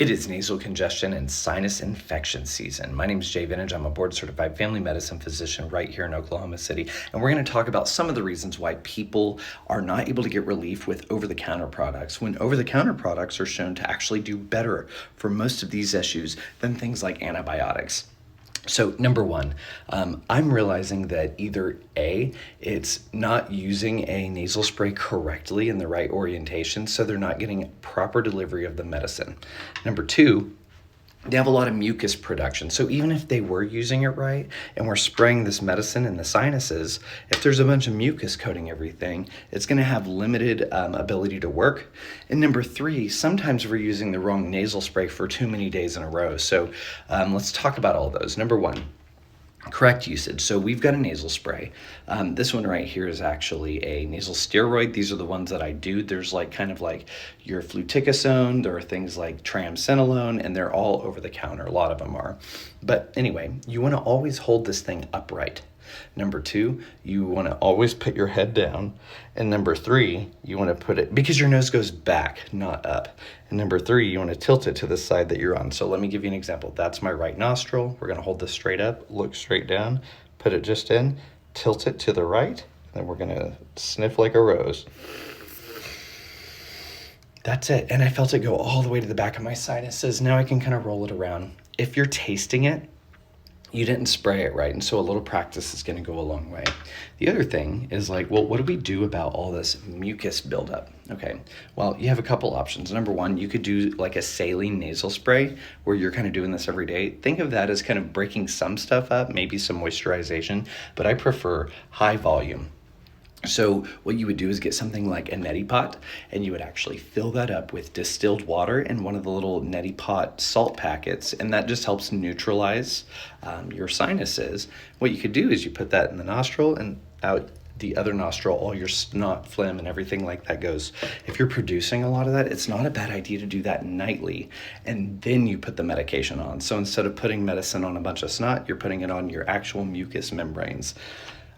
It is nasal congestion and sinus infection season. My name is Jay Vintage. I'm a board certified family medicine physician right here in Oklahoma City. And we're going to talk about some of the reasons why people are not able to get relief with over-the-counter products when over-the-counter products are shown to actually do better for most of these issues than things like antibiotics. So number one, I'm realizing that either A, it's not using a nasal spray correctly in the right orientation, so they're not getting proper delivery of the medicine. Number two, they have a lot of mucus production. So even if they were using it right and we're spraying this medicine in the sinuses, if there's a bunch of mucus coating everything, it's going to have limited ability to work. And number three, sometimes we're using the wrong nasal spray for too many days in a row. So let's talk about all those. Number one, correct usage. So we've got a nasal spray. This one right here is actually a nasal steroid. These are the ones that I do. There's kind of like your fluticasone. There are things like triamcinolone, and they're all over the counter. A lot of them are. But anyway, you want to always hold this thing upright. Number two, you want to always put your head down. And number three, you want to put it, because your nose goes back, not up. And number three, you want to tilt it to the side that you're on. So let me give you an example. That's my right nostril. We're going to hold this straight up, look straight down, put it just in, tilt it to the right, and then we're going to sniff like a rose. That's it. And I felt it go all the way to the back of my sinuses. Now I can kind of roll it around. If you're tasting it, you didn't spray it right, and so a little practice is going to go a long way. The other thing is well, what do we do about all this mucus buildup? Okay, well, you have a couple options. Number one, you could do like a saline nasal spray where you're kind of doing this every day. Think of that as kind of breaking some stuff up, maybe some moisturization, but I prefer high volume. So what you would do is get something like a neti pot, and you would actually fill that up with distilled water and one of the little neti pot salt packets, and that just helps neutralize your sinuses. What you could do is you put that in the nostril and out the other nostril, all your snot, phlegm, and everything like that goes. If you're producing a lot of that, it's not a bad idea to do that nightly, and then you put the medication on. So instead of putting medicine on a bunch of snot, you're putting it on your actual mucus membranes.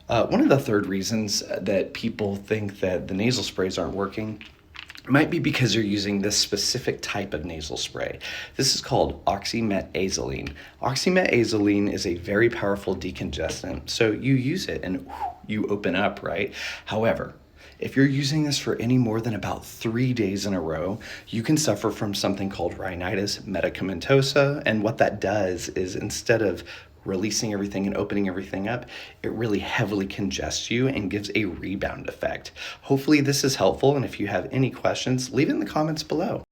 One of the third reasons that people think that the nasal sprays aren't working might be because you're using this specific type of nasal spray. This is called oxymetazoline. Oxymetazoline is a very powerful decongestant, so you use it and you open up, right? However, if you're using this for any more than about 3 days in a row, you can suffer from something called rhinitis medicamentosa, and what that does is instead of releasing everything and opening everything up, it really heavily congests you and gives a rebound effect. Hopefully this is helpful, and if you have any questions, leave it in the comments below.